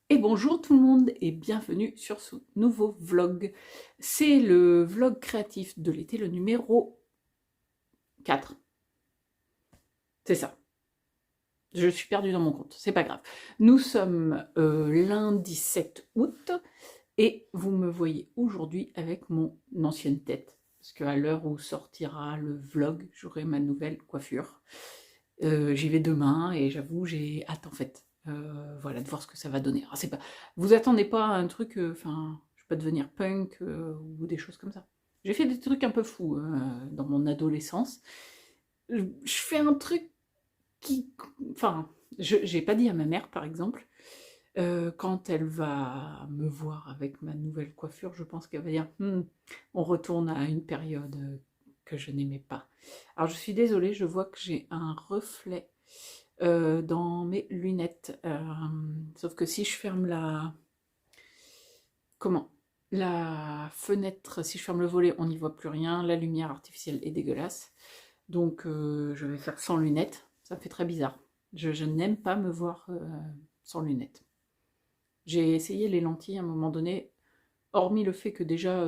Et bonjour tout le monde et bienvenue sur ce nouveau vlog. C'est le vlog créatif de l'été, le numéro 4. C'est ça. Je suis perdue dans mon compte, c'est pas grave. Nous sommes lundi 7 août et vous me voyez aujourd'hui avec mon ancienne tête. Parce qu'à l'heure où sortira le vlog, j'aurai ma nouvelle coiffure. J'y vais demain et j'avoue, j'ai hâte en fait. Voilà, de voir ce que ça va donner. Alors, c'est pas... Vous attendez pas à un truc, enfin, je vais pas devenir punk ou des choses comme ça. J'ai fait des trucs un peu fous dans mon adolescence. Je fais un truc qui... Enfin, j'ai pas dit à ma mère, par exemple, quand elle va me voir avec ma nouvelle coiffure, je pense qu'elle va dire on retourne à une période que je n'aimais pas. Alors je suis désolée, je vois que j'ai un reflet dans mes lunettes. Sauf que si je ferme la... Comment? La fenêtre, si je ferme le volet, on n'y voit plus rien. La lumière artificielle est dégueulasse. Donc je vais faire sans lunettes. Ça fait très bizarre. Je n'aime pas me voir sans lunettes. J'ai essayé les lentilles à un moment donné, hormis le fait que déjà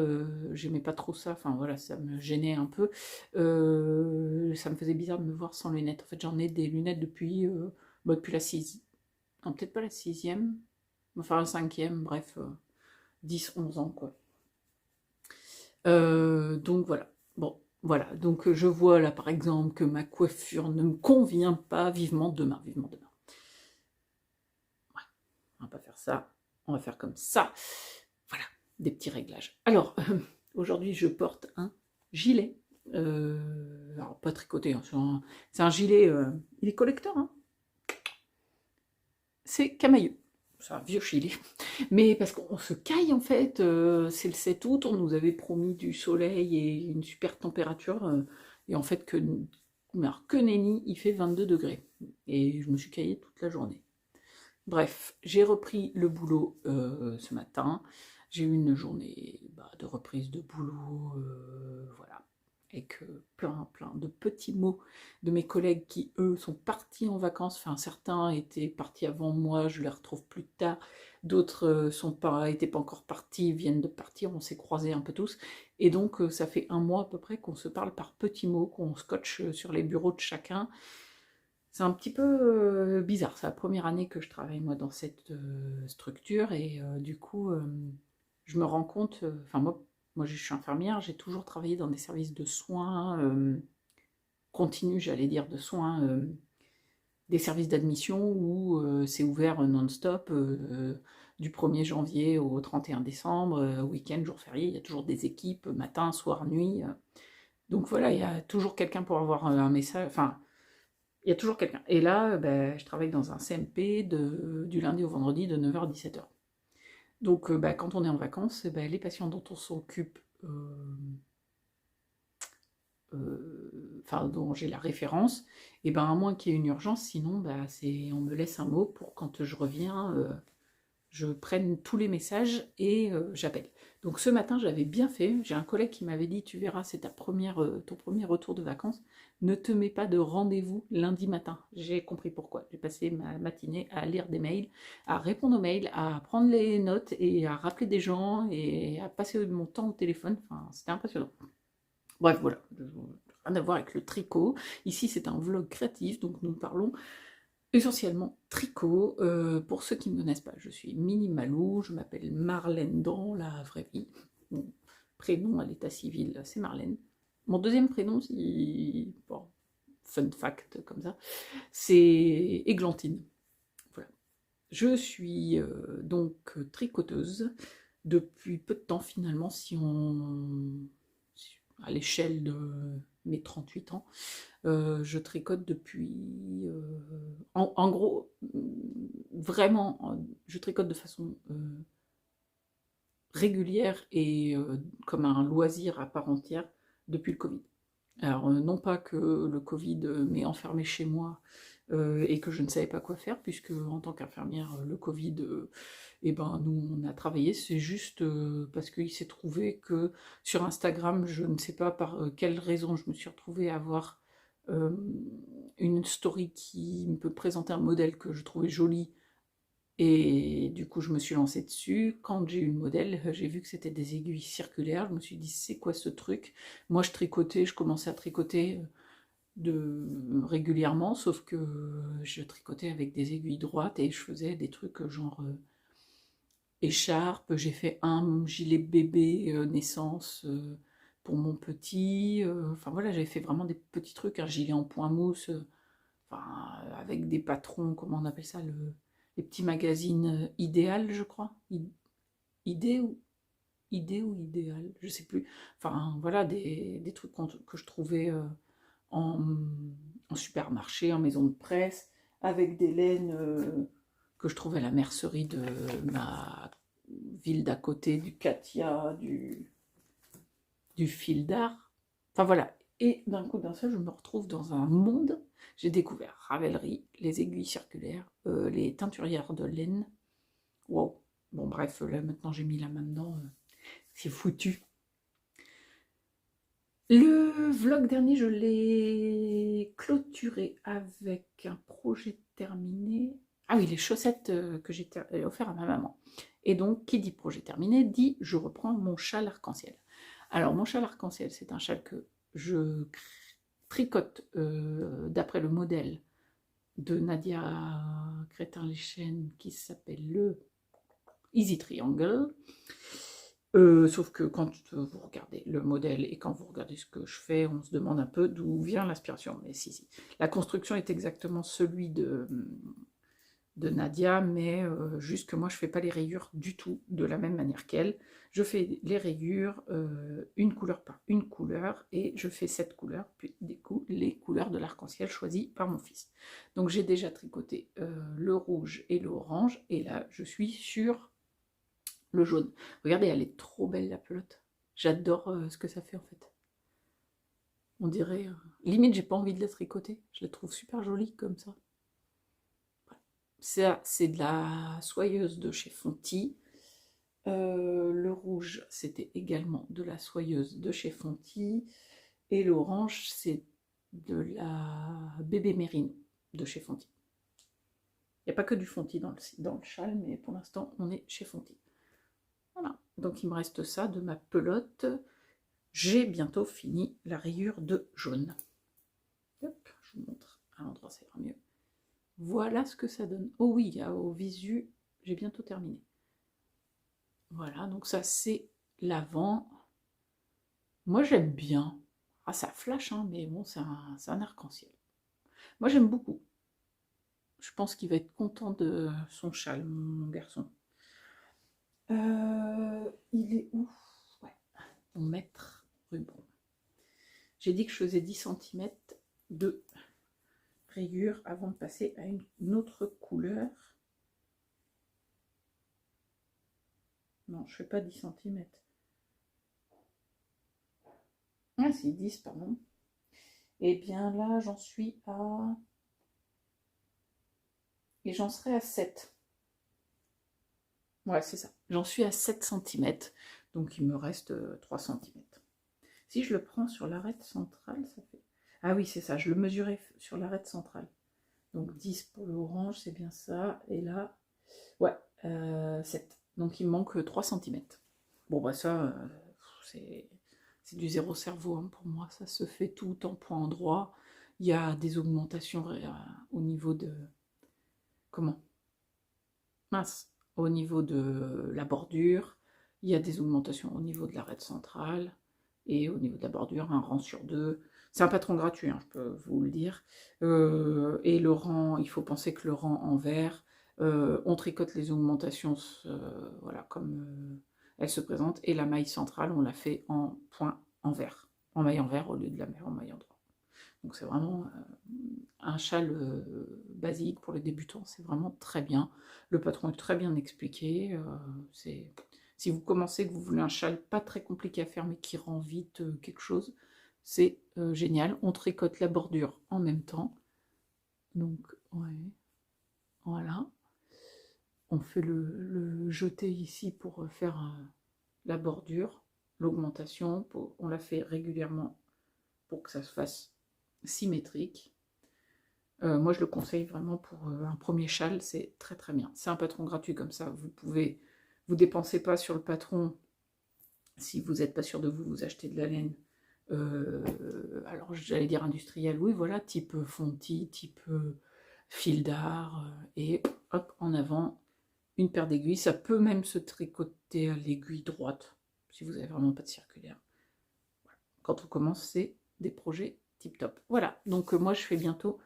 j'aimais pas trop ça, enfin voilà, ça me gênait un peu, ça me faisait bizarre de me voir sans lunettes. En fait, j'en ai des lunettes depuis, depuis la sixième, non, peut-être pas la sixième, enfin la cinquième, bref, 10-11 ans quoi. Donc voilà, bon, voilà, donc je vois là par exemple que ma coiffure ne me convient pas, vivement demain, vivement demain. Ouais, on va pas faire ça, on va faire comme ça. Voilà, des petits réglages. Alors, aujourd'hui, je porte un gilet. Alors, pas tricoté, hein, c'est un gilet, il est collector, hein. C'est camailleux. C'est un vieux gilet. Mais parce qu'on se caille, en fait, c'est le 7 août, on nous avait promis du soleil et une super température. Et en fait, alors, que nenni, il fait 22 degrés. Et je me suis caillée toute la journée. Bref, j'ai repris le boulot ce matin. J'ai eu une journée de reprise de boulot, voilà, avec plein de petits mots de mes collègues qui, eux, sont partis en vacances. Enfin, certains étaient partis avant moi, je les retrouve plus tard. D'autres étaient pas encore partis, viennent de partir, on s'est croisés un peu tous. Et donc, ça fait un mois à peu près qu'on se parle par petits mots, qu'on scotche sur les bureaux de chacun. C'est un petit peu bizarre, c'est la première année que je travaille moi dans cette structure et du coup je me rends compte, enfin moi je suis infirmière, j'ai toujours travaillé dans des services de soins continus, j'allais dire de soins, des services d'admission où c'est ouvert non-stop du 1er janvier au 31 décembre, week-end, jour férié, il y a toujours des équipes, matin, soir, nuit. Donc voilà, il y a toujours quelqu'un pour avoir un message, enfin il y a toujours quelqu'un. Et là, je travaille dans un CMP du lundi au vendredi de 9h à 17h. Donc, quand on est en vacances, les patients dont on s'occupe, enfin, dont j'ai la référence, et à moins qu'il y ait une urgence, sinon, on me laisse un mot pour quand je reviens, je prenne tous les messages et j'appelle. Donc ce matin, j'avais bien fait. J'ai un collègue qui m'avait dit, tu verras, c'est ton premier retour de vacances. Ne te mets pas de rendez-vous lundi matin. J'ai compris pourquoi. J'ai passé ma matinée à lire des mails, à répondre aux mails, à prendre les notes et à rappeler des gens et à passer mon temps au téléphone. Enfin, c'était impressionnant. Bref, voilà. Rien à voir avec le tricot. Ici, c'est un vlog créatif, donc nous parlons essentiellement tricot. Pour ceux qui ne me connaissent pas, je suis Mini Malou, je m'appelle Marlène dans la vraie vie. Mon prénom à l'état civil, c'est Marlène. Mon deuxième prénom, bon, fun fact comme ça, c'est Églantine. Voilà. Je suis donc tricoteuse depuis peu de temps finalement, à l'échelle de mes 38 ans. Je tricote depuis... en gros, vraiment, je tricote de façon régulière et comme un loisir à part entière depuis le Covid. Alors, non pas que le Covid m'ait enfermé chez moi et que je ne savais pas quoi faire, puisque en tant qu'infirmière, le Covid, nous, on a travaillé. C'est juste parce qu'il s'est trouvé que sur Instagram, je ne sais pas par quelle raison, je me suis retrouvée à avoir une story qui me peut présenter un modèle que je trouvais joli Et du coup, je me suis lancée dessus. Quand j'ai eu le modèle, j'ai vu que c'était des aiguilles circulaires. Je me suis dit, c'est quoi ce truc? Moi, je tricotais, je commençais à tricoter régulièrement, sauf que je tricotais avec des aiguilles droites et je faisais des trucs genre écharpe. J'ai fait un gilet bébé naissance pour mon petit. Enfin voilà, j'avais fait vraiment des petits trucs, un gilet en point mousse, enfin, avec des patrons, comment on appelle ça, les petits magazines idéal, je crois. Idée ou idéal, je sais plus. Enfin voilà, des trucs que je trouvais en, en supermarché, en maison de presse, avec des laines que je trouvais à la mercerie de ma ville d'à côté, du Katia, du fil d'art. Enfin voilà. Et d'un coup d'un seul, je me retrouve dans un monde. J'ai découvert Ravelry, les aiguilles circulaires, les teinturières de laine. Wow. Bon bref, là maintenant j'ai mis la main dedans. C'est foutu. Le vlog dernier, je l'ai clôturé avec un projet terminé. Ah oui, les chaussettes que j'ai offert à ma maman. Et donc, qui dit projet terminé, dit je reprends mon châle arc-en-ciel. Alors, mon châle arc-en-ciel, c'est un châle que je tricote d'après le modèle de Nadia Crétin-Léchène qui s'appelle le Easy Triangle. Sauf que quand vous regardez le modèle et quand vous regardez ce que je fais, on se demande un peu d'où vient l'inspiration. Mais si. La construction est exactement celui de Nadia, mais juste que moi je fais pas les rayures du tout de la même manière qu'elle. Je fais les rayures une couleur par une couleur et je fais 7 couleurs, puis du coup les couleurs de l'arc-en-ciel choisies par mon fils. Donc j'ai déjà tricoté le rouge et l'orange et là je suis sur le jaune. Regardez, elle est trop belle la pelote. J'adore ce que ça fait en fait. On dirait... limite, j'ai pas envie de la tricoter. Je la trouve super jolie comme ça. Ça, c'est de la soyeuse de chez Fonty. Le rouge, c'était également de la soyeuse de chez Fonty. Et l'orange, c'est de la bébé mérino de chez Fonty. Il n'y a pas que du Fonty dans le châle, mais pour l'instant, on est chez Fonty. Voilà, donc il me reste ça de ma pelote. J'ai bientôt fini la rayure de jaune. Hop, je vous montre à l'endroit, ça ira mieux. Voilà ce que ça donne. Oh oui, au visu, j'ai bientôt terminé. Voilà, donc ça c'est l'avant. Moi j'aime bien. Ah, ça flash, hein, mais bon, c'est un arc-en-ciel. Moi j'aime beaucoup. Je pense qu'il va être content de son châle, mon garçon. Il est où? Ouais, mon maître ruban. J'ai dit que je faisais 10 cm de rayure avant de passer à une autre couleur. Non, je fais pas 10 cm. Ah si, 10, pardon. Et bien là, j'en suis à... Et j'en serai à 7. Ouais, c'est ça. J'en suis à 7 cm. Donc il me reste 3 cm. Si je le prends sur l'arête centrale, ça fait... Ah oui, c'est ça, je le mesurais sur l'arête centrale. Donc 10 pour l'orange, c'est bien ça. Et là, ouais, 7. Donc il me manque 3 cm. Bon, bah ça, c'est du zéro cerveau hein, pour moi. Ça se fait tout en point droit. Il y a des augmentations au niveau de... Comment? Mince. Au niveau de la bordure. Il y a des augmentations au niveau de l'arête centrale. Et au niveau de la bordure, un rang sur 2. C'est un patron gratuit, hein, je peux vous le dire. Et le rang, il faut penser que le rang en vert, on tricote les augmentations voilà, comme elles se présentent. Et la maille centrale, on l'a fait en point en vert, en maille en vert au lieu de la maille en maille en droit. Donc c'est vraiment un châle basique pour les débutants, c'est vraiment très bien. Le patron est très bien expliqué. Si vous commencez, que vous voulez un châle pas très compliqué à faire, mais qui rend vite quelque chose, c'est génial. On tricote la bordure en même temps. Donc, ouais, voilà. On fait le jeté ici pour faire la bordure, l'augmentation. On la fait régulièrement pour que ça se fasse symétrique. Moi, je le conseille vraiment pour un premier châle, c'est très très bien. C'est un patron gratuit comme ça, vous dépensez pas sur le patron si vous n'êtes pas sûr de vous achetez de la laine. Alors j'allais dire industriel, oui, voilà, type Fonti, type fil d'art, et hop, en avant, une paire d'aiguilles. Ça peut même se tricoter à l'aiguille droite, si vous n'avez vraiment pas de circulaire. Quand on commence, c'est des projets tip top. Voilà, donc moi je fais bientôt,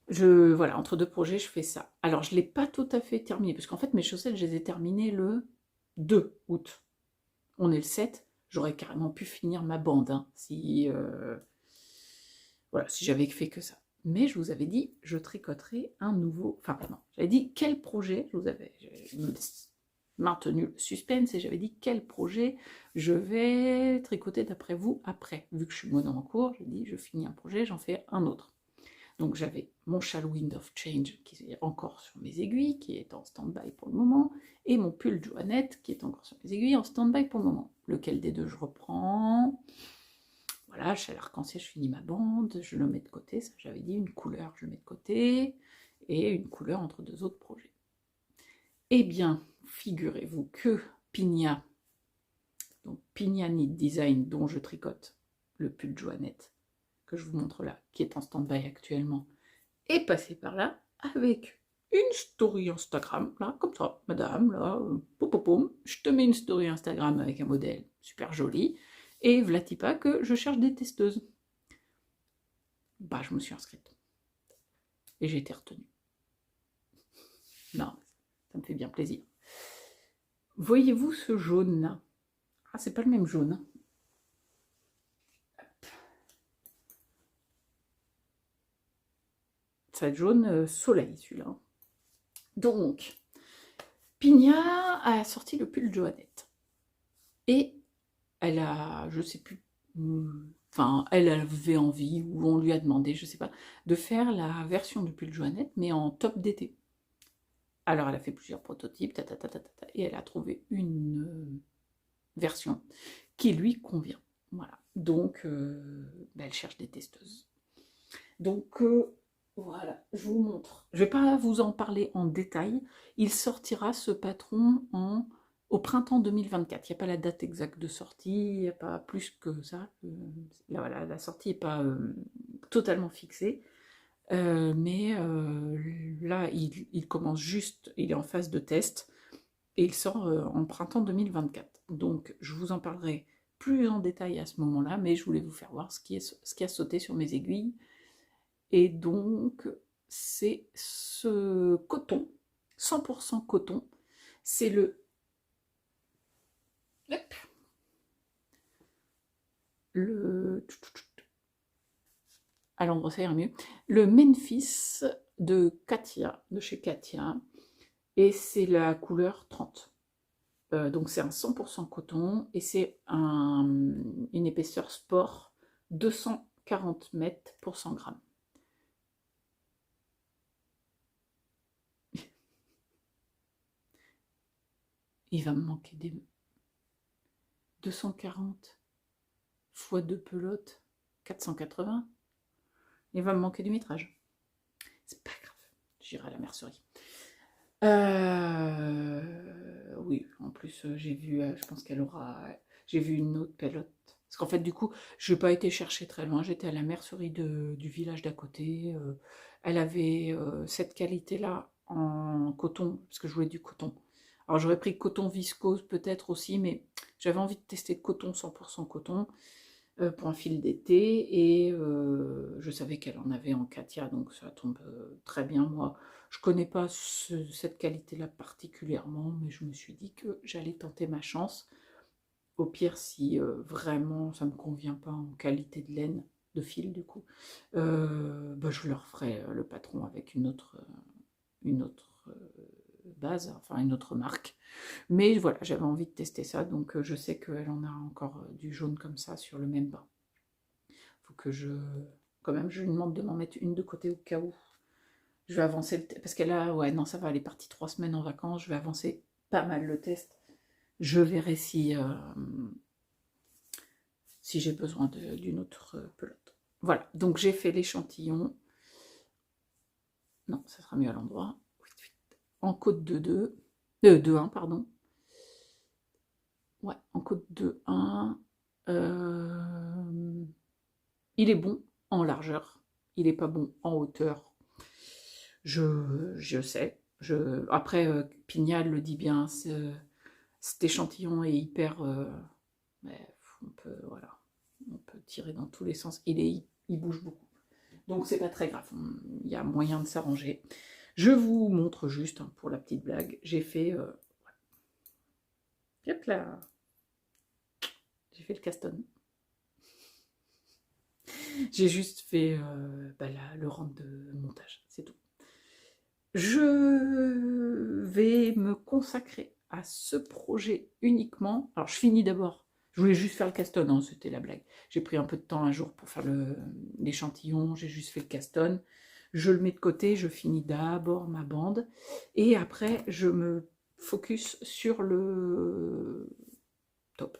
voilà, entre deux projets, je fais ça. Alors je ne l'ai pas tout à fait terminé, parce qu'en fait mes chaussettes, je les ai terminées le 2 août. On est le 7, j'aurais carrément pu finir ma bande, hein, si, voilà, si j'avais fait que ça. Mais je vous avais dit, je tricoterai un nouveau... Enfin, non, j'avais dit quel projet, je vous avais maintenu le suspense, et j'avais dit quel projet je vais tricoter d'après vous après. Vu que je suis mono en cours, j'ai dit, je finis un projet, j'en fais un autre. Donc j'avais mon châle Wind of Change qui est encore sur mes aiguilles, qui est en stand-by pour le moment, et mon pull Joannette qui est encore sur mes aiguilles en stand-by pour le moment. Lequel des deux je reprends? Voilà, châle arc-en-ciel, je finis ma bande, je le mets de côté, ça j'avais dit, une couleur je le mets de côté, et une couleur entre deux autres projets. Eh bien, figurez-vous que Pigna, donc Pigna Knit Design, dont je tricote le pull Joannette, que je vous montre là, qui est en stand-by actuellement, est passé par là avec une story Instagram, là, comme ça, madame, là, je te mets une story Instagram avec un modèle super joli, et vlati pas que je cherche des testeuses. Bah, je me suis inscrite. Et j'ai été retenue. Non, ça me fait bien plaisir. Voyez-vous ce jaune-là? Ah, c'est pas le même jaune. Ça va être jaune soleil, celui-là. Donc, Pigna a sorti le pull Joannette. Et elle a, je sais plus, enfin, elle avait envie, ou on lui a demandé, je sais pas, de faire la version du pull Joannette, mais en top d'été. Alors, elle a fait plusieurs prototypes, et elle a trouvé une version qui lui convient. Voilà. Donc, elle cherche des testeuses. Donc, voilà, je vous montre. Je ne vais pas vous en parler en détail. Il sortira ce patron au printemps 2024. Il n'y a pas la date exacte de sortie, il n'y a pas plus que ça. Là, voilà, la sortie n'est pas totalement fixée. Mais là, il commence juste, il est en phase de test et il sort en printemps 2024. Donc, je vous en parlerai plus en détail à ce moment-là, mais je voulais vous faire voir ce qui a sauté sur mes aiguilles. Et donc, c'est ce coton, 100% coton, c'est à l'endroit ça ira mieux, le Memphis de Katia, de chez Katia, et c'est la couleur 30. Donc c'est un 100% coton, et c'est une épaisseur sport 240 mètres pour 100 grammes. Il va me manquer des 240 fois 2 pelotes, 480. Il va me manquer du métrage. C'est pas grave, j'irai à la mercerie. Oui, en plus, j'ai vu, je pense qu'elle aura. J'ai vu une autre pelote. Parce qu'en fait, du coup, je n'ai pas été chercher très loin. J'étais à la mercerie du village d'à côté. Elle avait cette qualité-là en coton, parce que je voulais du coton. Alors, j'aurais pris coton viscose peut-être aussi, mais j'avais envie de tester coton 100% coton pour un fil d'été, et je savais qu'elle en avait en Katia, donc ça tombe très bien. Moi, je connais pas cette qualité-là particulièrement, mais je me suis dit que j'allais tenter ma chance. Au pire, si vraiment ça me convient pas en qualité de laine, de fil du coup, bah, je leur ferai le patron avec une autre base, enfin une autre marque. Mais voilà, j'avais envie de tester ça, donc je sais qu'elle en a encore du jaune comme ça sur le même bain. Faut que quand même, je lui demande de m'en mettre une de côté au cas où. Je vais avancer parce qu'elle a, ouais, non, ça va, elle est partie 3 semaines en vacances, je vais avancer pas mal le test. Je verrai si j'ai besoin d'une autre pelote. Voilà, donc j'ai fait l'échantillon. Non, ça sera mieux à l'endroit. En côte de 2. 2-1, pardon. Ouais, en côte de 1. Il est bon en largeur. Il n'est pas bon en hauteur. Je sais. Après, Pignal le dit bien, cet échantillon est hyper... voilà, on peut tirer dans tous les sens. Il bouge beaucoup. Donc c'est pas très grave. Il y a moyen de s'arranger. Je vous montre juste, hein, pour la petite blague, j'ai fait... hop là. J'ai fait le caston. J'ai juste fait le rang de montage, c'est tout. Je vais me consacrer à ce projet uniquement. Alors je finis d'abord. Je voulais juste faire le caston, hein, c'était la blague. J'ai pris un peu de temps un jour pour faire l'échantillon, j'ai juste fait le caston. Je le mets de côté, je finis d'abord ma bande. Et après, je me focus sur le top.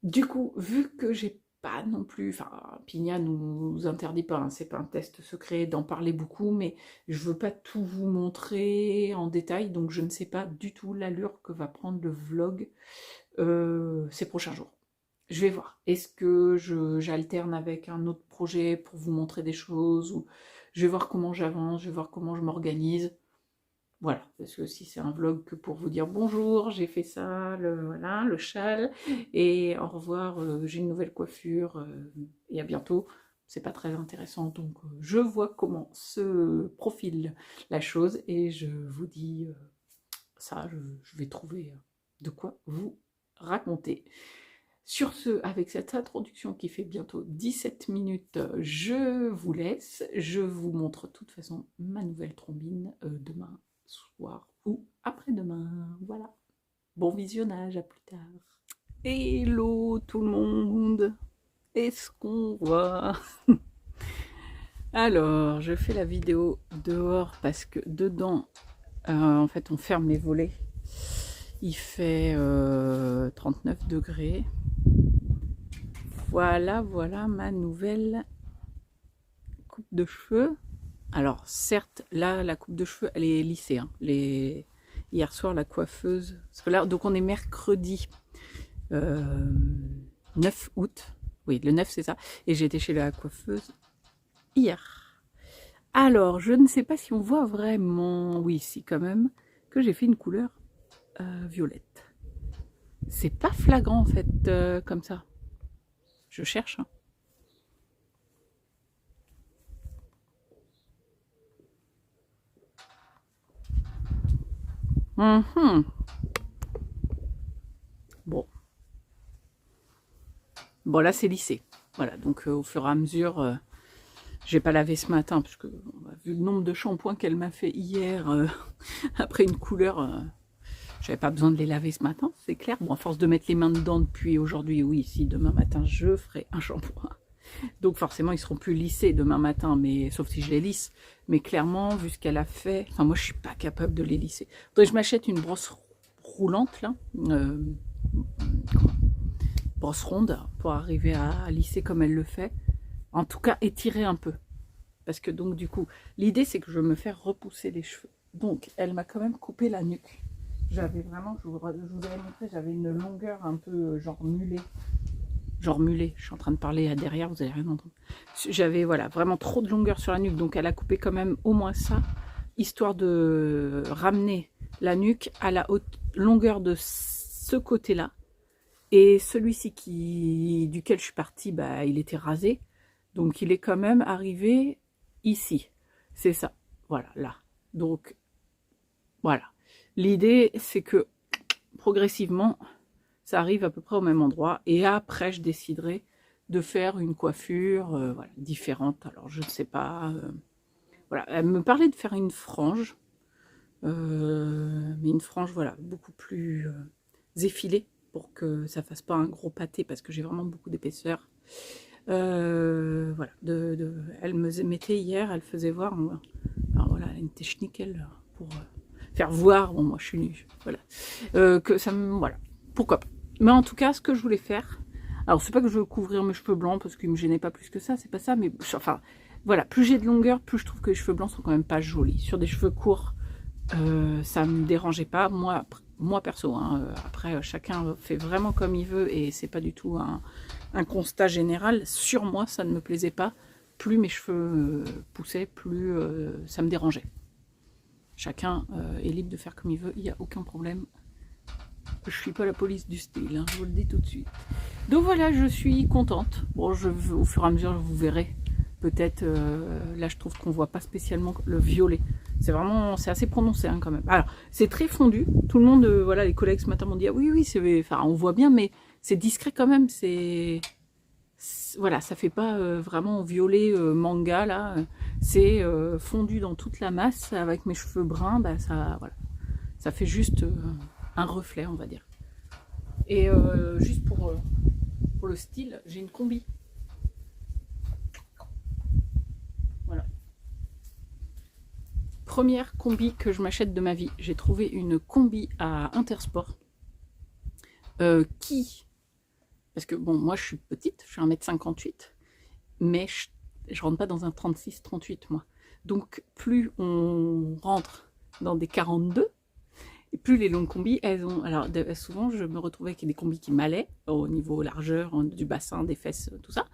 Du coup, vu que j'ai pas non plus, enfin, Pigna nous interdit pas, hein, c'est pas un test secret d'en parler beaucoup, mais je veux pas tout vous montrer en détail, donc je ne sais pas du tout l'allure que va prendre le vlog ces prochains jours. Je vais voir. Est-ce que j'alterne avec un autre projet pour vous montrer des choses, ou je vais voir comment j'avance, je vais voir comment je m'organise. Voilà, parce que si c'est un vlog que pour vous dire bonjour, j'ai fait ça, voilà, le châle, et au revoir, j'ai une nouvelle coiffure, et à bientôt, c'est pas très intéressant. Donc je vois comment se profile la chose, et je vous dis ça, je vais trouver de quoi vous raconter. Sur ce, avec cette introduction qui fait bientôt 17 minutes, je vous laisse. Je vous montre de toute façon ma nouvelle trombine demain soir ou après-demain. Voilà. Bon visionnage, à plus tard. Hello tout le monde. Est-ce qu'on voit? Alors, je fais la vidéo dehors parce que dedans, en fait, on ferme les volets. Il fait 39 degrés. Voilà ma nouvelle coupe de cheveux. Alors certes, là, la coupe de cheveux, elle est lissée. Hein. Hier soir, la coiffeuse... Parce que là, donc on est mercredi 9 août. Oui, le 9, c'est ça. Et j'ai été chez la coiffeuse hier. Alors, je ne sais pas si on voit vraiment... Oui, si, quand même, que j'ai fait une couleur violette. C'est pas flagrant, en fait, comme ça. Je cherche. Hein. Bon. Bon, là, c'est lissé. Voilà, donc au fur et à mesure, j'ai pas lavé ce matin, parce que vu le nombre de shampoings qu'elle m'a fait hier, après une couleur, j'avais pas besoin de les laver ce matin, c'est clair. Bon, à force de mettre les mains dedans depuis aujourd'hui, oui, si demain matin, je ferai un shampoing. Donc forcément, ils seront plus lissés demain matin, mais sauf si je les lisse. Mais clairement, vu ce qu'elle a fait, enfin moi, je suis pas capable de les lisser. Donc je m'achète une brosse roulante, là, brosse ronde, pour arriver à lisser comme elle le fait. En tout cas, étirer un peu. Parce que donc, du coup, l'idée, c'est que je veux me faire repousser les cheveux. Donc, elle m'a quand même coupé la nuque. J'avais vraiment, je vous avais montré, j'avais une longueur un peu genre mulet. Genre mulet, je suis en train de parler derrière, vous n'allez rien entendre. J'avais, voilà, vraiment trop de longueur sur la nuque. Donc, elle a coupé quand même au moins ça, histoire de ramener la nuque à la haute longueur de ce côté-là. Et celui-ci duquel je suis partie, bah, il était rasé. Donc, il est quand même arrivé ici. C'est ça. Voilà, là. Donc, voilà. L'idée, c'est que progressivement, ça arrive à peu près au même endroit. Et après, je déciderai de faire une coiffure voilà, différente. Alors, je ne sais pas. Voilà. Elle me parlait de faire une frange. Mais une frange, voilà, beaucoup plus effilée pour que ça fasse pas un gros pâté parce que j'ai vraiment beaucoup d'épaisseur. Voilà, elle me mettait hier, elle faisait voir, alors voilà, elle était schnickel pour faire voir, bon moi je suis nulle, voilà, que ça me, voilà, pourquoi pas. Mais en tout cas, ce que je voulais faire, alors c'est pas que je veux couvrir mes cheveux blancs parce qu'ils me gênaient pas plus que ça, c'est pas ça, mais enfin, Voilà, plus j'ai de longueur, plus je trouve que les cheveux blancs sont quand même pas jolis. Sur des cheveux courts, ça me dérangeait pas. Moi perso, hein, après chacun fait vraiment comme il veut et c'est pas du tout un constat général. Sur moi, ça ne me plaisait pas. Plus mes cheveux poussaient, plus ça me dérangeait. Chacun est libre de faire comme il veut, il n'y a aucun problème. Je suis pas la police du style, hein, je vous le dis tout de suite. Donc voilà, je suis contente. Bon, au fur et à mesure, vous verrez. Peut-être, là je trouve qu'on voit pas spécialement le violet. C'est assez prononcé hein, quand même. Alors, c'est très fondu. Tout le monde, voilà, les collègues ce matin m'ont dit, ah, oui, enfin, on voit bien, mais c'est discret quand même. Voilà, ça fait pas vraiment violet manga là. C'est fondu dans toute la masse avec mes cheveux bruns. Bah, voilà, ça fait juste un reflet, on va dire. Et juste pour le style, j'ai une combi. Voilà. Première combi que je m'achète de ma vie. J'ai trouvé une combi à Intersport parce que bon, moi je suis petite, je suis 1m58, mais je rentre pas dans un 36-38 moi. Donc plus on rentre dans des 42, et plus les longues combis, elles ont... Alors souvent je me retrouvais avec des combis qui m'allaient au niveau largeur du bassin, des fesses, tout ça.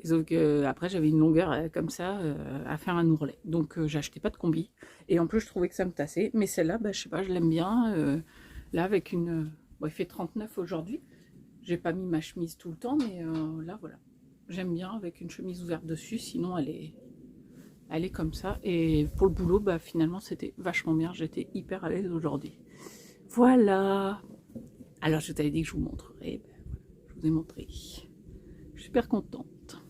Sauf que après j'avais une longueur comme ça à faire un ourlet. Donc j'achetais pas de combi. Et en plus je trouvais que ça me tassait. Mais celle-là, bah, je sais pas, je l'aime bien. Là avec une... Bon, il fait 39 aujourd'hui. J'ai pas mis ma chemise tout le temps, mais là voilà. J'aime bien avec une chemise ouverte dessus, sinon elle est comme ça. Et pour le boulot, bah finalement c'était vachement bien. J'étais hyper à l'aise aujourd'hui. Voilà. Alors je t'avais dit que je vous montrerai. Ben, voilà, je vous ai montré. Je suis super contente.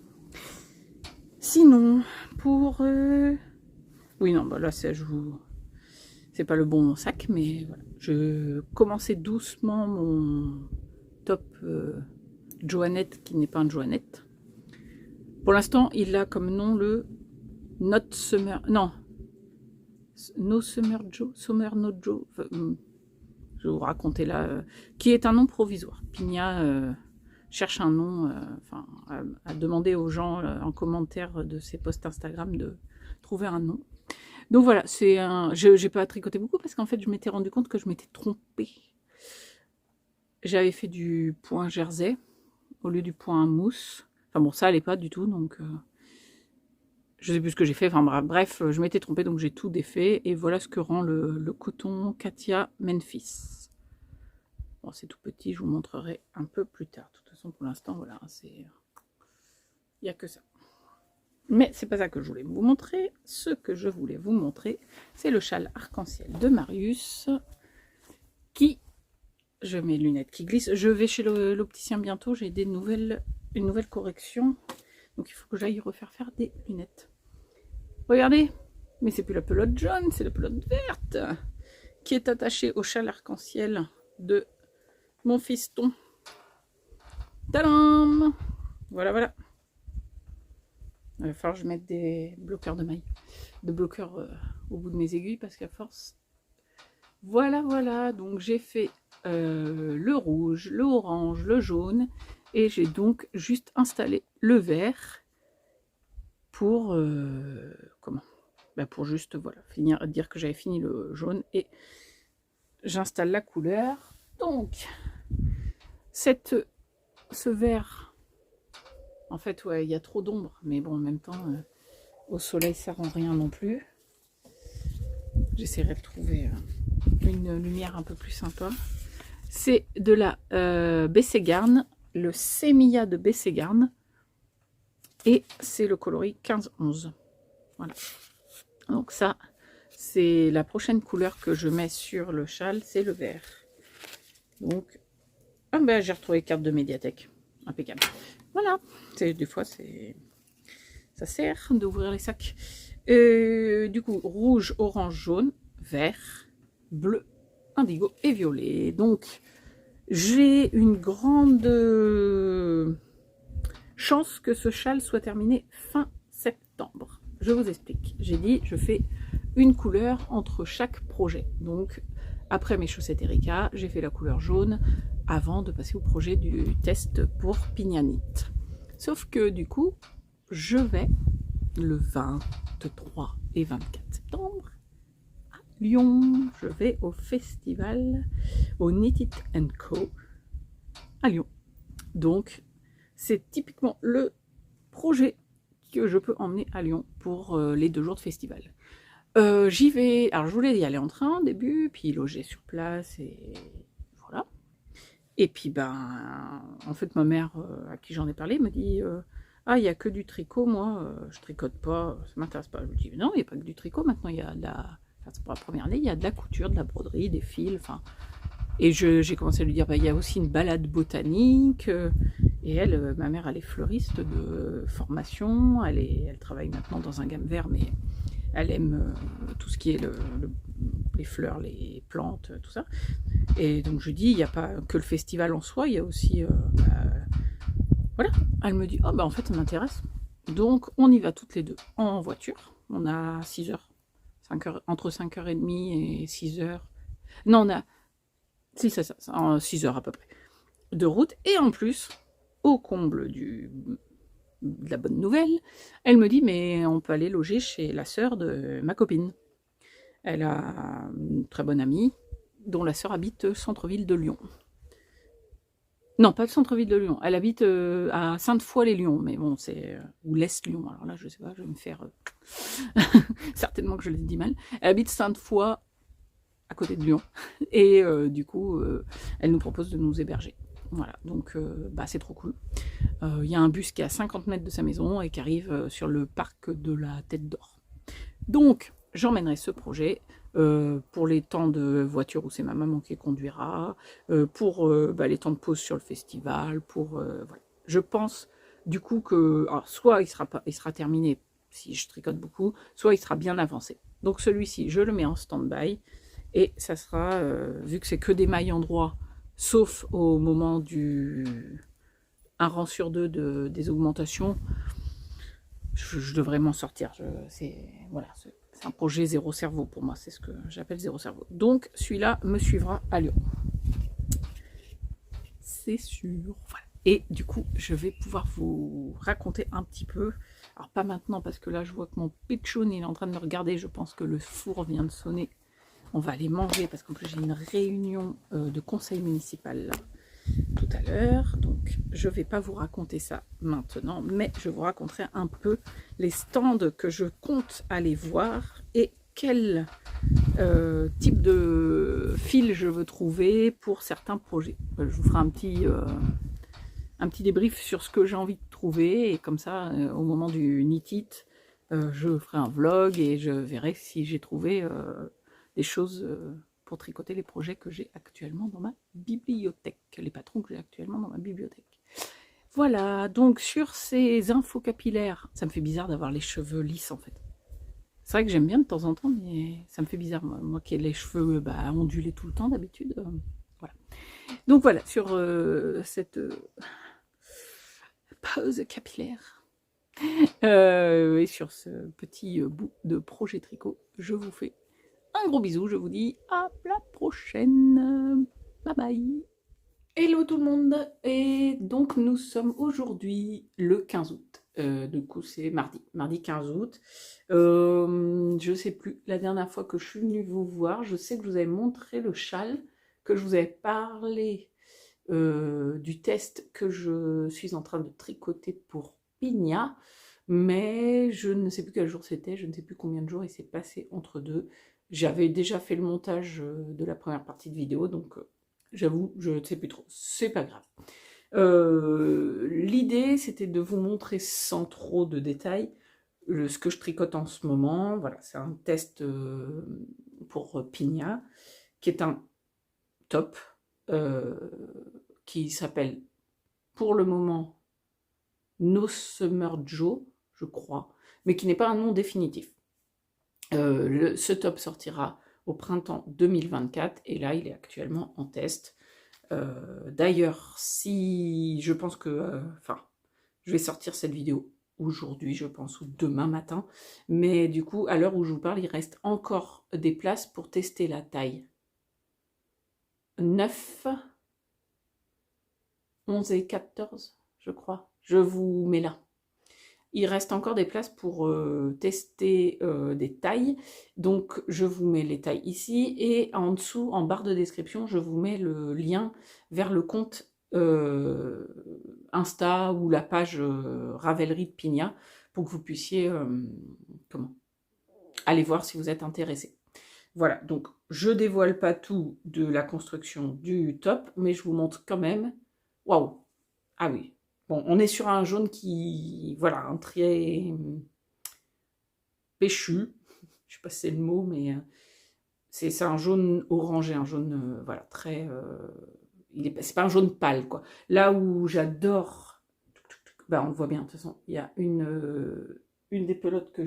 Sinon, pour... Oui, non, bah là c'est pas le bon sac, mais voilà. Je commençais doucement mon top Joannette, qui n'est pas un Joannette. Pour l'instant, il a comme nom le Not Summer... Non. No Summer Joe, Summer No Joe. Je vais vous raconter là. Qui est un nom provisoire. Pigna cherche un nom, à demander aux gens en commentaire de ses posts Instagram de trouver un nom. Donc voilà, j'ai pas tricoté beaucoup parce qu'en fait, je m'étais rendu compte que je m'étais trompée. J'avais fait du point jersey au lieu du point mousse. Enfin bon, ça allait pas du tout, donc je sais plus ce que j'ai fait. Enfin bref, je m'étais trompée, donc j'ai tout défait. Et voilà ce que rend le coton Katia Memphis. Bon, c'est tout petit, je vous montrerai un peu plus tard. De toute façon, pour l'instant, voilà, il n'y a que ça. Mais c'est pas ça que je voulais vous montrer. Ce que je voulais vous montrer, c'est le châle arc-en-ciel de Marius qui... Je mets les lunettes qui glissent. Je vais chez l'opticien bientôt. J'ai une nouvelle correction. Donc il faut que j'aille refaire des lunettes. Regardez. Mais c'est plus la pelote jaune, c'est la pelote verte qui est attachée au châle arc-en-ciel de mon fiston. Tadam! Voilà, voilà. Il va falloir que je mette des bloqueurs de mailles. De bloqueurs au bout de mes aiguilles parce qu'à force... Voilà, voilà. Donc j'ai fait... le rouge, le orange, le jaune, et j'ai donc juste installé le vert pour pour juste voilà dire que j'avais fini le jaune, et j'installe la couleur. Donc ce vert, en fait ouais, il y a trop d'ombre, mais bon, en même temps au soleil ça rend rien non plus. J'essaierai de trouver une lumière un peu plus sympa. C'est de la Bességarn, le Sémilla de Bességarn, et c'est le coloris 15-11. Voilà. Donc ça, c'est la prochaine couleur que je mets sur le châle, c'est le vert. Donc, j'ai retrouvé carte de médiathèque, impeccable. Voilà, des fois ça sert d'ouvrir les sacs. Du coup, rouge, orange, jaune, vert, bleu, indigo et violet. Donc j'ai une grande chance que ce châle soit terminé fin septembre. Je vous explique. J'ai dit, je fais une couleur entre chaque projet. Donc après mes chaussettes Erika, j'ai fait la couleur jaune avant de passer au projet du test pour Pignanite. Sauf que du coup, je vais le 23 et 24 septembre à Lyon. Je vais au festival, au Knit It & Co à Lyon. Donc, c'est typiquement le projet que je peux emmener à Lyon pour les 2 jours de festival. J'y vais, alors je voulais y aller en train au début, puis loger sur place, et voilà. Et puis en fait ma mère, à qui j'en ai parlé, me dit ah, il n'y a que du tricot, moi, je tricote pas, ça m'intéresse pas. Je me dis non, il n'y a pas que du tricot, maintenant il y a de la, enfin, c'est pour la première année, il y a de la couture, de la broderie, des fils, enfin. Et j'ai commencé à lui dire, il y a aussi une balade botanique. Et elle, ma mère, elle est fleuriste de formation. Elle travaille maintenant dans un gamme vert, mais elle aime tout ce qui est les fleurs, les plantes, tout ça. Et donc je lui dis, il n'y a pas que le festival en soi, il y a aussi... voilà. Elle me dit, oh en fait ça m'intéresse. Donc on y va toutes les deux en voiture. On a 6 heures, 5 heures, entre 5h30 et 6 heures. Non, on a... Si, c'est ça, 6 heures à peu près de route. Et en plus, au comble de la bonne nouvelle, elle me dit, mais on peut aller loger chez la sœur de ma copine. Elle a une très bonne amie, dont la sœur habite centre-ville de Lyon. Non, pas le centre-ville de Lyon. Elle habite à Sainte-Foy-les-Lyons, mais bon, c'est... ou l'Est-Lyon. Alors là, je sais pas, je vais me faire... certainement que je l'ai dit mal. Elle habite Sainte-Foy, à côté de Lyon. Et du coup, elle nous propose de nous héberger. Voilà, donc c'est trop cool. Il y a un bus qui est à 50 mètres de sa maison et qui arrive sur le parc de la Tête d'Or. Donc, j'emmènerai ce projet pour les temps de voiture où c'est ma maman qui conduira, pour les temps de pause sur le festival, voilà. Je pense du coup que soit il sera terminé si je tricote beaucoup, soit il sera bien avancé. Donc celui-ci, je le mets en stand-by et ça sera, vu que c'est que des mailles en droit, sauf au moment du 1 rang sur 2 des augmentations, je devrais m'en sortir. C'est un projet zéro cerveau pour moi, c'est ce que j'appelle zéro cerveau. Donc celui-là me suivra à Lyon. C'est sûr. Voilà. Et du coup, je vais pouvoir vous raconter un petit peu. Alors pas maintenant, parce que là, je vois que mon pitchoun, il est en train de me regarder. Je pense que le four vient de sonner. On va aller manger, parce qu'en plus, j'ai une réunion de conseil municipal là, tout à l'heure. Donc, je ne vais pas vous raconter ça maintenant, mais je vous raconterai un peu les stands que je compte aller voir et quel type de fil je veux trouver pour certains projets. Je vous ferai un petit débrief sur ce que j'ai envie de trouver, et comme ça, au moment du Knit It, je ferai un vlog et je verrai si j'ai trouvé des choses pour tricoter les projets que j'ai actuellement dans ma bibliothèque, les patrons que j'ai actuellement dans ma bibliothèque. Voilà, donc sur ces infos capillaires, ça me fait bizarre d'avoir les cheveux lisses en fait. C'est vrai que j'aime bien de temps en temps, mais ça me fait bizarre, moi qui ai les cheveux ondulés tout le temps d'habitude. Voilà. Donc voilà, sur cette pause capillaire, et sur ce petit bout de projet tricot, je vous fais un gros bisou, je vous dis à la prochaine. Bye bye. Hello tout le monde, et donc nous sommes aujourd'hui le 15 août. Du coup c'est mardi 15 août. Je sais plus, la dernière fois que je suis venue vous voir, je sais que je vous avais montré le châle, que je vous avais parlé du test que je suis en train de tricoter pour Pigna, mais je ne sais plus quel jour c'était, je ne sais plus combien de jours il s'est passé entre deux. J'avais déjà fait le montage de la première partie de vidéo, donc j'avoue, je ne sais plus trop, c'est pas grave. L'idée, c'était de vous montrer sans trop de détails ce que je tricote en ce moment. Voilà, c'est un test pour Pigna, qui est un top, qui s'appelle pour le moment No Summer Joe, je crois, mais qui n'est pas un nom définitif. Ce top sortira au printemps 2024 et là il est actuellement en test. D'ailleurs, si je pense que je vais sortir cette vidéo aujourd'hui, je pense, ou demain matin, mais du coup à l'heure où je vous parle, il reste encore des places pour tester la taille 9, 11 et 14, je crois. Je vous mets là. il reste encore des places pour tester des tailles. Donc, je vous mets les tailles ici. Et en dessous, en barre de description, je vous mets le lien vers le compte Insta ou la page Ravellerie de Pigna pour que vous puissiez aller voir si vous êtes intéressé. Voilà, donc je dévoile pas tout de la construction du top, mais je vous montre quand même. Waouh! Ah oui. Bon, on est sur un jaune qui, voilà, un très péchu. Je sais pas si c'est le mot, mais c'est un jaune orangé, un jaune, voilà, très. C'est pas un jaune pâle, quoi. Là où j'adore, ben, on le voit bien, de toute façon, il y a une des pelotes que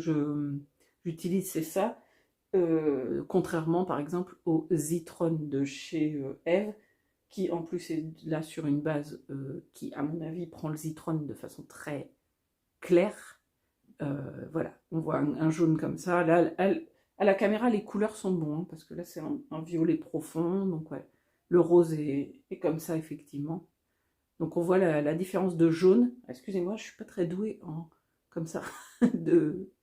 j'utilise, c'est ça. Contrairement par exemple au Zitron de chez Eve, qui en plus est là sur une base qui à mon avis prend le Zitron de façon très claire. Voilà, on voit un jaune comme ça. Là, à la caméra, les couleurs sont bonnes, hein, parce que là c'est un violet profond, donc ouais, le rose est comme ça effectivement. Donc on voit la différence de jaune. Excusez-moi, je suis pas très douée comme ça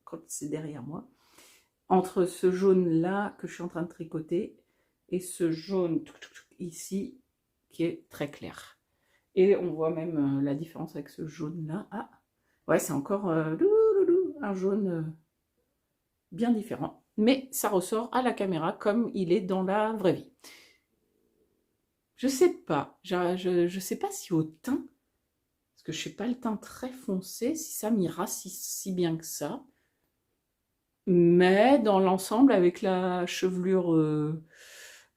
quand c'est derrière moi. Entre ce jaune-là que je suis en train de tricoter et ce jaune ici qui est très clair. Et on voit même la différence avec ce jaune-là. Ah, ouais, c'est encore un jaune bien différent. Mais ça ressort à la caméra comme il est dans la vraie vie. Je sais pas, je sais pas si au teint, parce que je sais pas le teint très foncé, si ça m'ira si bien que ça. Mais dans l'ensemble, avec la chevelure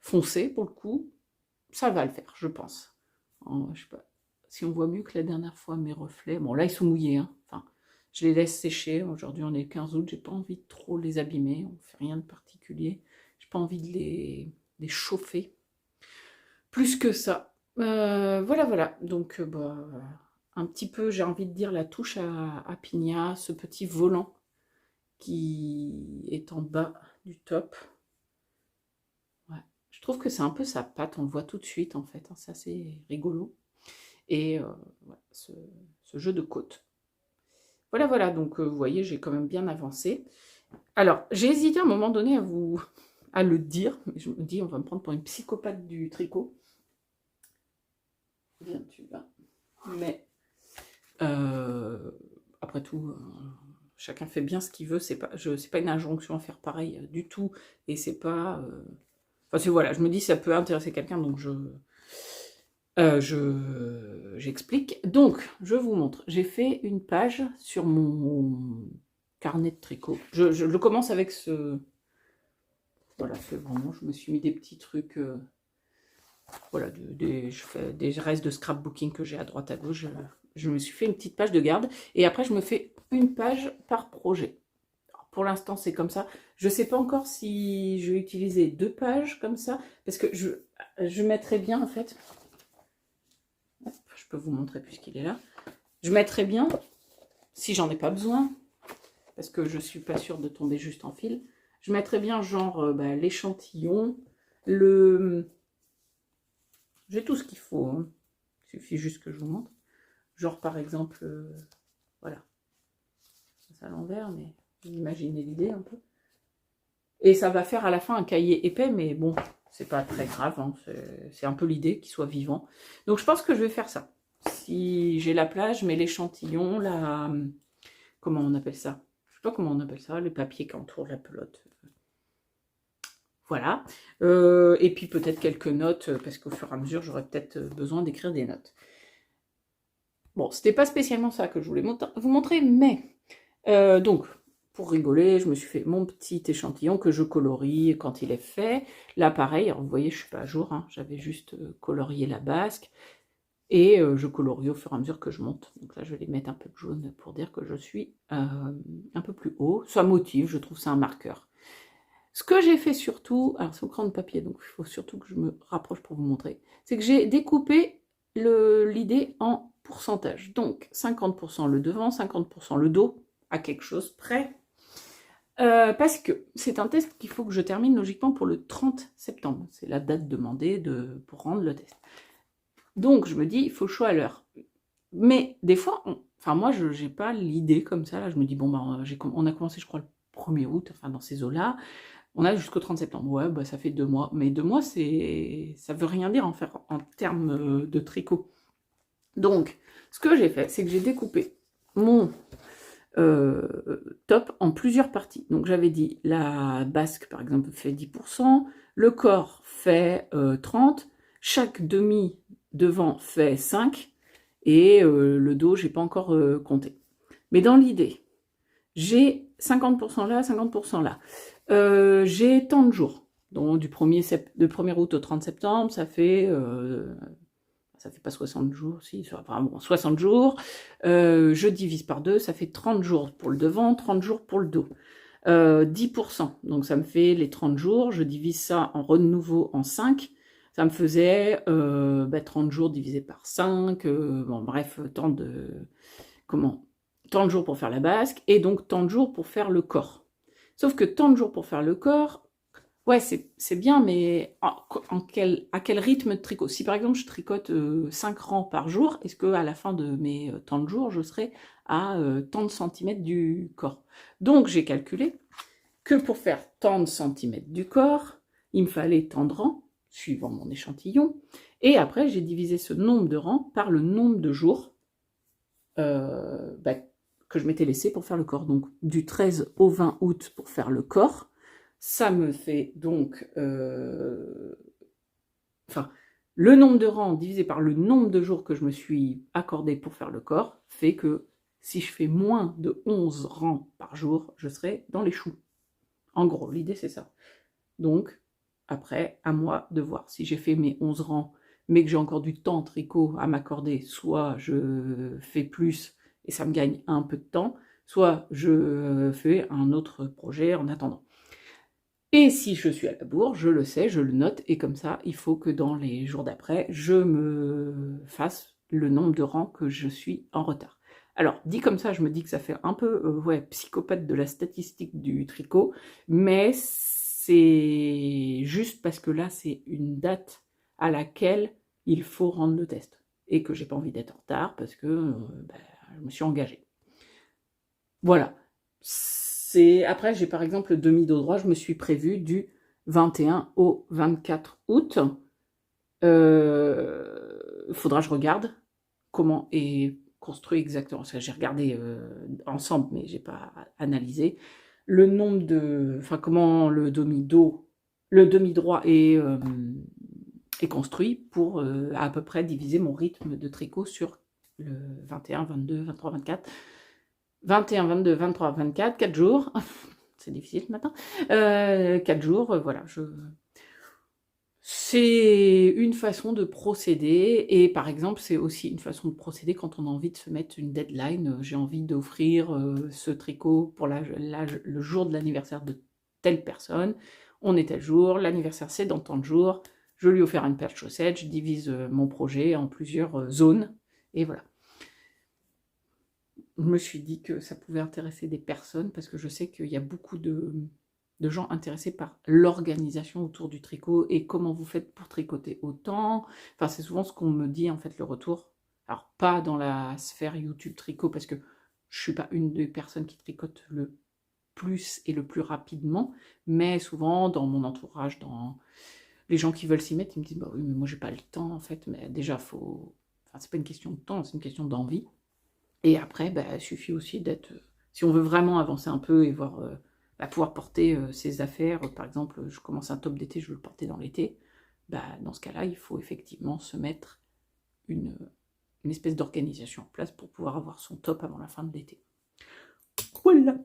foncée, pour le coup, ça va le faire, je pense. Je sais pas si on voit mieux que la dernière fois mes reflets. Bon, là, ils sont mouillés. Hein. Enfin, je les laisse sécher. Aujourd'hui, on est le 15 août. J'ai pas envie de trop les abîmer. On fait rien de particulier. J'ai pas envie de les chauffer. Plus que ça. Voilà. Donc, bah, un petit peu, j'ai envie de dire, la touche à Pigna, ce petit volant qui est en bas du top. Ouais. Je trouve que c'est un peu sa patte, on le voit tout de suite en fait, hein, c'est assez rigolo. Et ouais, ce jeu de côte. Voilà, donc vous voyez, j'ai quand même bien avancé. Alors, j'ai hésité à un moment donné à le dire, mais je me dis, on va me prendre pour une psychopathe du tricot. Viens-tu là. Mais, après tout, chacun fait bien ce qu'il veut, c'est pas une injonction à faire pareil du tout, et c'est pas... Enfin, voilà, je me dis ça peut intéresser quelqu'un, donc j'explique. Donc, je vous montre. J'ai fait une page sur mon carnet de tricot. Je le commence avec ce... Voilà, vraiment, je me suis mis des petits trucs... voilà, je fais des restes de scrapbooking que j'ai à droite à gauche. Je me suis fait une petite page de garde. Et après, je me fais une page par projet. Alors, pour l'instant, c'est comme ça. Je ne sais pas encore si je vais utiliser 2 pages comme ça. Parce que je mettrais bien, en fait... Hop, je peux vous montrer puisqu'il est là. Je mettrais bien, si j'en ai pas besoin, parce que je ne suis pas sûre de tomber juste en fil, je mettrais bien genre l'échantillon, j'ai tout ce qu'il faut, hein. Il suffit juste que je vous montre. Genre par exemple, voilà, c'est à l'envers, mais vous imaginez l'idée un peu. Et ça va faire à la fin un cahier épais, mais bon, c'est pas très grave, hein. C'est un peu l'idée qu'il soit vivant. Donc je pense que je vais faire ça. Si j'ai la plage, je mets l'échantillon, comment on appelle ça? Je sais pas comment on appelle ça, les papiers qui entourent la pelote. Voilà. Et puis peut-être quelques notes, parce qu'au fur et à mesure, j'aurais peut-être besoin d'écrire des notes. Bon, c'était pas spécialement ça que je voulais vous montrer, mais... donc, pour rigoler, je me suis fait mon petit échantillon que je colorie quand il est fait. Là, pareil, alors, vous voyez, je suis pas à jour, hein, j'avais juste colorié la basque. Et je colorie au fur et à mesure que je monte. Donc là, je vais les mettre un peu de jaune pour dire que je suis un peu plus haut. Ça motive, je trouve ça un marqueur. Ce que j'ai fait surtout, alors c'est au crayon de papier, donc il faut surtout que je me rapproche pour vous montrer, c'est que j'ai découpé l'idée en pourcentage. Donc 50% le devant, 50% le dos, à quelque chose près. Parce que c'est un test qu'il faut que je termine logiquement pour le 30 septembre. C'est la date demandée pour rendre le test. Donc je me dis, il faut choix à l'heure. Mais des fois, Enfin, moi, je n'ai pas l'idée comme ça. Là, je me dis, bon, ben, on a commencé, je crois, le 1er août, enfin, dans ces eaux-là. On a jusqu'au 30 septembre. Ouais, bah, ça fait 2 mois. Mais 2 mois, ça veut rien dire en termes de tricot. Donc, ce que j'ai fait, c'est que j'ai découpé mon top en plusieurs parties. Donc, j'avais dit, la basque, par exemple, fait 10%, le corps fait 30%, chaque demi devant fait 5%, et le dos, j'ai pas encore compté. Mais dans l'idée, j'ai 50% là, 50% là. J'ai tant de jours. Donc, du 1er août au 30 septembre, ça fait pas 60 jours, si, enfin bon, 60 jours, je divise par 2, ça fait 30 jours pour le devant, 30 jours pour le dos. 10%, donc ça me fait les 30 jours, je divise ça en renouveau en 5, ça me faisait 30 jours divisé par 5, bon bref, tant de jours pour faire la basque, et donc tant de jours pour faire le corps. Sauf que tant de jours pour faire le corps, ouais, c'est bien, mais à quel rythme de tricot? Si par exemple je tricote 5 rangs par jour, est-ce qu'à la fin de mes tant de jours, je serai à tant de centimètres du corps? Donc j'ai calculé que pour faire tant de centimètres du corps, il me fallait tant de rangs, suivant mon échantillon, et après j'ai divisé ce nombre de rangs par le nombre de jours que je m'étais laissé pour faire le corps. Donc du 13 au 20 août pour faire le corps, ça me fait donc le nombre de rangs divisé par le nombre de jours que je me suis accordé pour faire le corps fait que si je fais moins de 11 rangs par jour, je serai dans les choux. En gros, l'idée c'est ça. Donc, après, à moi de voir si j'ai fait mes 11 rangs, mais que j'ai encore du temps tricot à m'accorder, soit je fais plus et ça me gagne un peu de temps, soit je fais un autre projet en attendant. Et si je suis à la bourre, je le sais, je le note, et comme ça, il faut que dans les jours d'après, je me fasse le nombre de rangs que je suis en retard. Alors, dit comme ça, je me dis que ça fait un peu psychopathe de la statistique du tricot, mais c'est juste parce que là, c'est une date à laquelle il faut rendre le test, et que j'ai pas envie d'être en retard parce que je me suis engagée. Voilà. Après, j'ai par exemple le demi-dos droit, je me suis prévu du 21 au 24 août. Faudra que je regarde comment est construit exactement. Parce que j'ai regardé ensemble, mais j'ai pas analysé le nombre de, enfin comment le demi-dos, le demi-droit est construit pour à peu près diviser mon rythme de tricot sur le 21, 22, 23, 24. 21, 22, 23, 24, 4 jours. C'est difficile ce matin. 4 jours, voilà. C'est une façon de procéder. Et par exemple, c'est aussi une façon de procéder quand on a envie de se mettre une deadline. J'ai envie d'offrir ce tricot pour le jour de l'anniversaire de telle personne. On est tel jour, l'anniversaire c'est dans tant de jours. Je lui offre une paire de chaussettes, je divise mon projet en plusieurs zones. Et voilà. Je me suis dit que ça pouvait intéresser des personnes parce que je sais qu'il y a beaucoup de gens intéressés par l'organisation autour du tricot et comment vous faites pour tricoter autant. Enfin, c'est souvent ce qu'on me dit, en fait, le retour. Alors, pas dans la sphère YouTube tricot parce que je suis pas une des personnes qui tricote le plus et le plus rapidement, mais souvent dans mon entourage, dans les gens qui veulent s'y mettre, ils me disent bah oui, mais moi j'ai pas le temps en fait, mais déjà faut. Enfin, c'est pas une question de temps, c'est une question d'envie. Et après, il suffit aussi d'être, si on veut vraiment avancer un peu et voir, pouvoir porter ses affaires, par exemple, je commence un top d'été, je veux le porter dans l'été, dans ce cas-là, il faut effectivement se mettre une espèce d'organisation en place pour pouvoir avoir son top avant la fin de l'été. Voilà.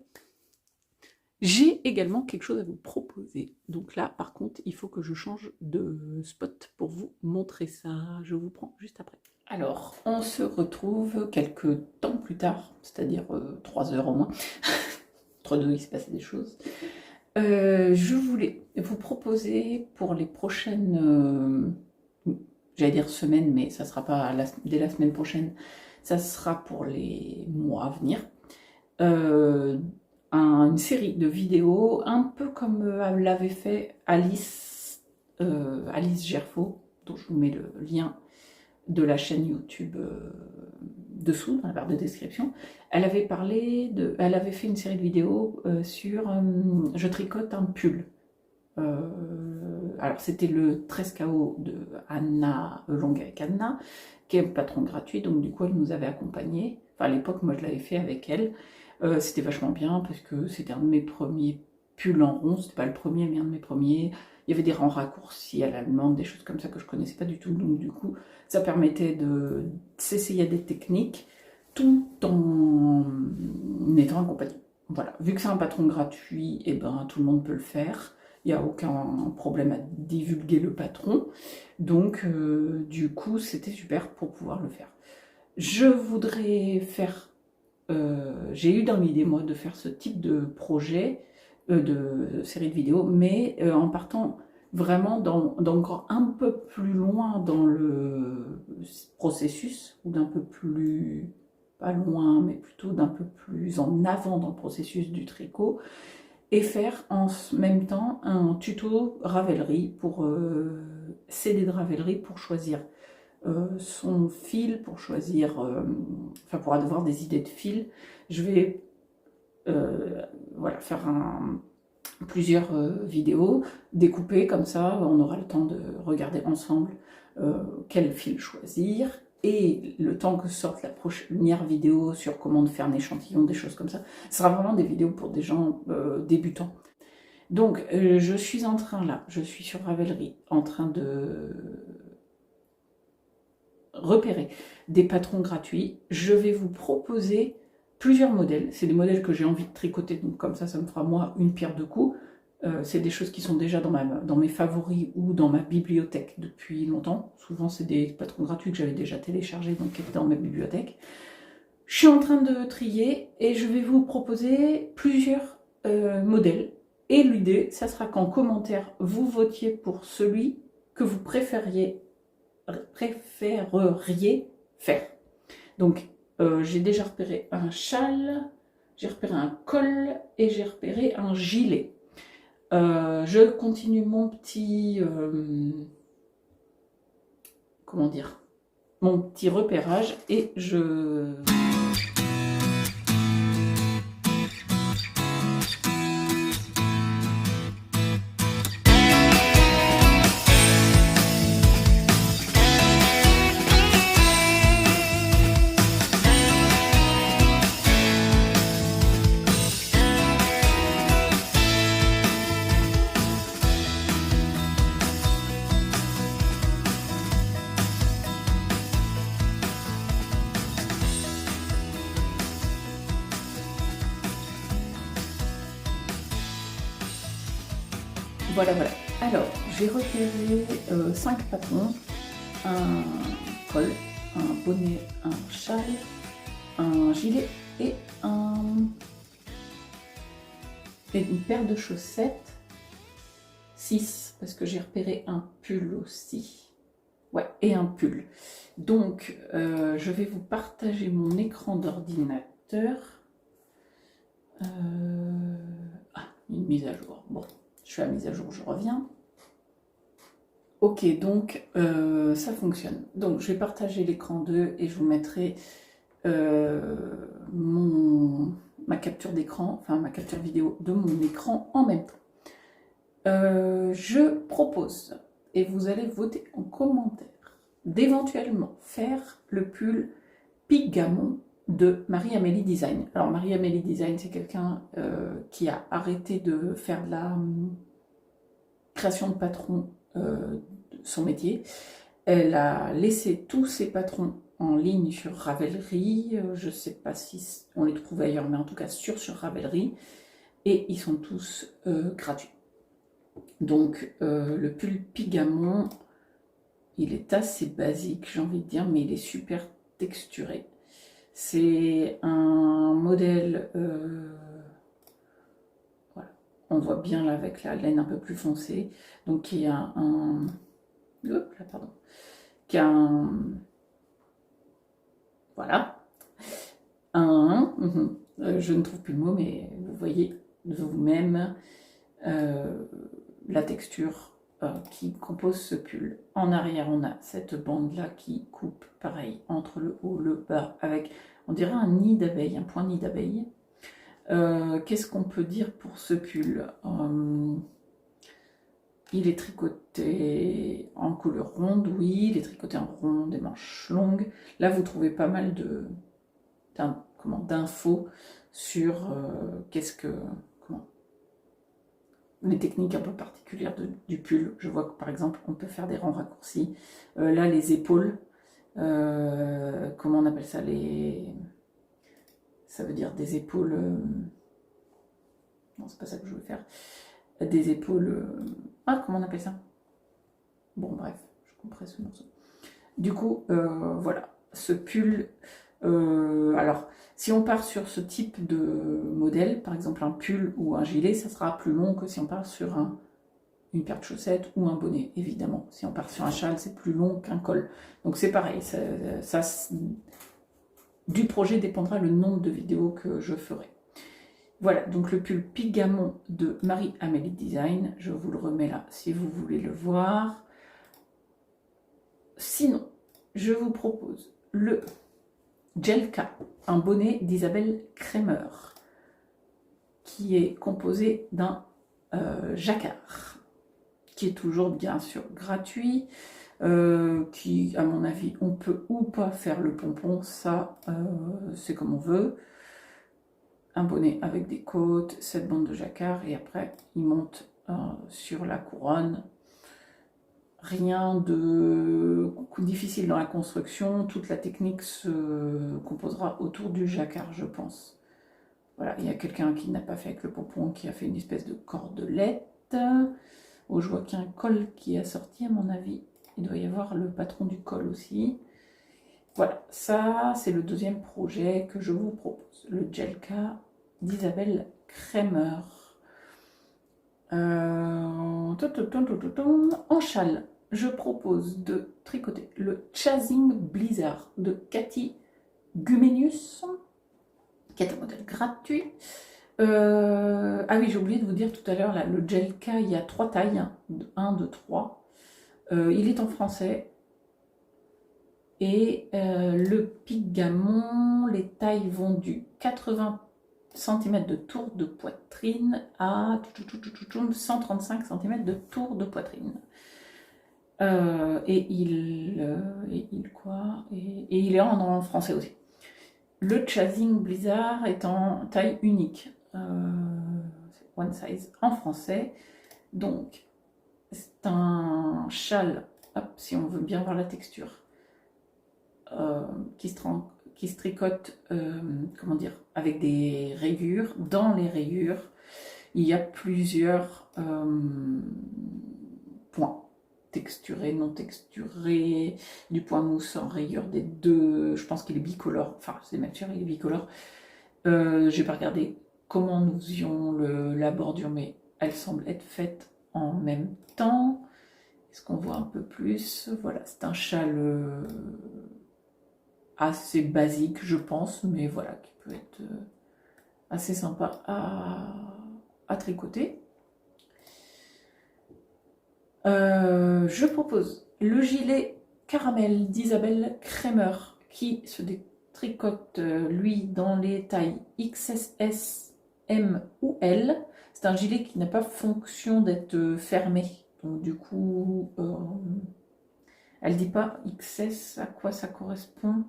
J'ai également quelque chose à vous proposer. Donc là, par contre, il faut que je change de spot pour vous montrer ça. Je vous prends juste après. Alors, on se retrouve quelques temps plus tard, c'est-à-dire 3 heures au moins. Entre deux, il se passait des choses. Je voulais vous proposer pour les prochaines, j'allais dire semaines, mais ça ne sera pas dès la semaine prochaine, ça sera pour les mois à venir, une série de vidéos, un peu comme l'avait fait Alice Gerfaux, dont je vous mets le lien de la chaîne YouTube dessous, dans la barre de description, elle avait fait une série de vidéos sur je tricote un pull. Alors c'était le 13KO de Anna Longue avec Anna, qui est un patron gratuit, donc du coup elle nous avait accompagnés. Enfin à l'époque moi je l'avais fait avec elle. C'était vachement bien parce que c'était un de mes premiers pulls en rond, c'était pas le premier mais un de mes premiers. Il y avait des rangs raccourcis à l'allemande, des choses comme ça que je connaissais pas du tout, donc du coup ça permettait de s'essayer à des techniques tout en étant accompagné. Voilà, vu que c'est un patron gratuit, et ben tout le monde peut le faire. Il n'y a aucun problème à divulguer le patron. Donc, du coup, c'était super pour pouvoir le faire. Je voudrais faire... j'ai eu dans l'idée, moi, de faire ce type de projet, de série de vidéos, mais en partant vraiment d'encore un peu plus loin dans le processus, ou d'un peu plus... pas loin, mais plutôt d'un peu plus en avant dans le processus du tricot, et faire en même temps un tuto Ravelry pour CD de Ravelry pour choisir son fil, pour choisir, enfin pour avoir des idées de fil. Je vais voilà, faire plusieurs vidéos découpées comme ça, on aura le temps de regarder ensemble quel fil choisir. Et le temps que sorte la première vidéo sur comment faire un échantillon, des choses comme ça, ce sera vraiment des vidéos pour des gens débutants. Donc, je suis en train là, je suis sur Ravelry, en train de repérer des patrons gratuits. Je vais vous proposer plusieurs modèles. C'est des modèles que j'ai envie de tricoter, donc comme ça me fera moi une pierre deux coups. C'est des choses qui sont déjà dans mes favoris ou dans ma bibliothèque depuis longtemps. Souvent, c'est des patrons gratuits que j'avais déjà téléchargés, donc qui étaient dans ma bibliothèque. Je suis en train de trier et je vais vous proposer plusieurs modèles. Et l'idée, ça sera qu'en commentaire, vous votiez pour celui que vous préféreriez faire. Donc, j'ai déjà repéré un châle, j'ai repéré un col et j'ai repéré un gilet. Je continue mon petit... comment dire, mon petit repérage et je... Voilà. Alors, j'ai repéré 5 patrons, un col, un bonnet, un châle, un gilet et une paire de chaussettes. 6, parce que j'ai repéré un pull aussi. Ouais, et un pull. Donc, je vais vous partager mon écran d'ordinateur. Une mise à jour. Bon. Je fais la mise à jour, je reviens. Ok, donc ça fonctionne. Donc je vais partager l'écran 2 et je vous mettrai ma capture d'écran, enfin ma capture vidéo de mon écran en même temps. Je propose, et vous allez voter en commentaire, d'éventuellement faire le pull Pigamon de Marie-Amélie Design. Alors Marie-Amélie Design, c'est quelqu'un qui a arrêté de faire de la création de patrons, son métier. Elle a laissé tous ses patrons en ligne sur Ravelry. Je ne sais pas si on les trouve ailleurs, mais en tout cas sur Ravelry. Et ils sont tous gratuits. Donc le pull Pigamon, il est assez basique, j'ai envie de dire, mais il est super texturé. C'est un modèle, voilà, on voit bien là avec la laine un peu plus foncée, donc qui a voilà, je ne trouve plus le mot, mais vous voyez de vous-même la texture qui compose ce pull. En arrière, on a cette bande-là qui coupe, pareil, entre le haut et le bas, avec, on dirait un nid d'abeille, un point nid d'abeille. Qu'est-ce qu'on peut dire pour ce pull? Il est tricoté en couleur ronde, oui, il est tricoté en rond, des manches longues. Là, vous trouvez pas mal d'infos sur les techniques un peu particulières du pull. Je vois que par exemple, on peut faire des rangs raccourcis. Là, les épaules, comment on appelle ça? Ça veut dire des épaules. Non, c'est pas ça que je veux faire. Des épaules. Comment on appelle ça? Bon, bref, je comprends ce morceau. Du coup, voilà, ce pull. Alors, si on part sur ce type de modèle, par exemple un pull ou un gilet, ça sera plus long que si on part sur une paire de chaussettes ou un bonnet, évidemment. Si on part sur un châle, c'est plus long qu'un col. Donc c'est pareil, du projet dépendra le nombre de vidéos que je ferai. Voilà, donc le pull Pigamon de Marie-Amélie Design, je vous le remets là si vous voulez le voir. Sinon, je vous propose le Jelka, un bonnet d'Isabelle Kremer, qui est composé d'un jacquard, qui est toujours bien sûr gratuit, qui, à mon avis, on peut ou pas faire le pompon, ça c'est comme on veut. Un bonnet avec des côtes, cette bande de jacquard, et après il monte sur la couronne. Rien de difficile dans la construction, toute la technique se composera autour du jacquard, je pense. Voilà, il y a quelqu'un qui n'a pas fait avec le pompon, qui a fait une espèce de cordelette. Oh, je vois qu'il y a un col qui est assorti, à mon avis. Il doit y avoir le patron du col aussi. Voilà, ça c'est le deuxième projet que je vous propose, le Jelka d'Isabelle Kremer. En châle, je propose de tricoter le Chasing Blizzard de Cathy Gumenius, qui est un modèle gratuit. Ah oui, j'ai oublié de vous dire tout à l'heure, le Jelka, il y a 3 tailles, 1, 2, 3. Il est en français. Et le Pigamon, les tailles vont du 80 cm de tour de poitrine à 135 cm de tour de poitrine. Et il est en français aussi. Le Chasing Blizzard est en taille unique, one size en français. Donc c'est un châle, hop, si on veut bien voir la texture, qui se tricote, comment dire, avec des rayures. Dans les rayures, il y a plusieurs points, texturés, non texturés, du point mousse en rayure des deux. Je pense qu'il est bicolore, enfin c'est même sûr, il est bicolore. J'ai pas regardé comment nous faisions la bordure, mais elle semble être faite en même temps. Est-ce qu'on voit un peu plus? Voilà, c'est un châle assez basique, je pense, mais voilà, qui peut être assez sympa à tricoter. Je propose le gilet caramel d'Isabelle Kremer, qui se tricote, lui, dans les tailles XS, M ou L. C'est un gilet qui n'a pas fonction d'être fermé, donc du coup, elle ne dit pas XS à quoi ça correspond.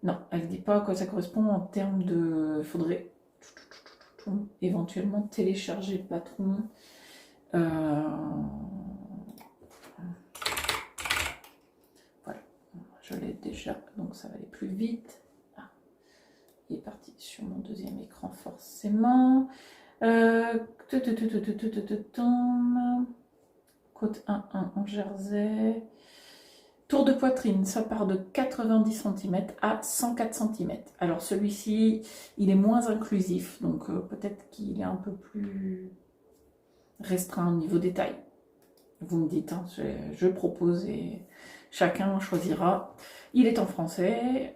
Non, elle ne dit pas à quoi ça correspond en termes de... Il faudrait éventuellement télécharger le patron. Voilà, je l'ai déjà, donc ça va aller plus vite. Ah, il est parti sur mon deuxième écran forcément. Côte 1-1 en jersey. Tour de poitrine, ça part de 90 cm à 104 cm. Alors celui-ci, il est moins inclusif, donc peut-être qu'il est un peu plus restreint au niveau des tailles. Vous me dites, hein, je propose et chacun choisira. Il est en français.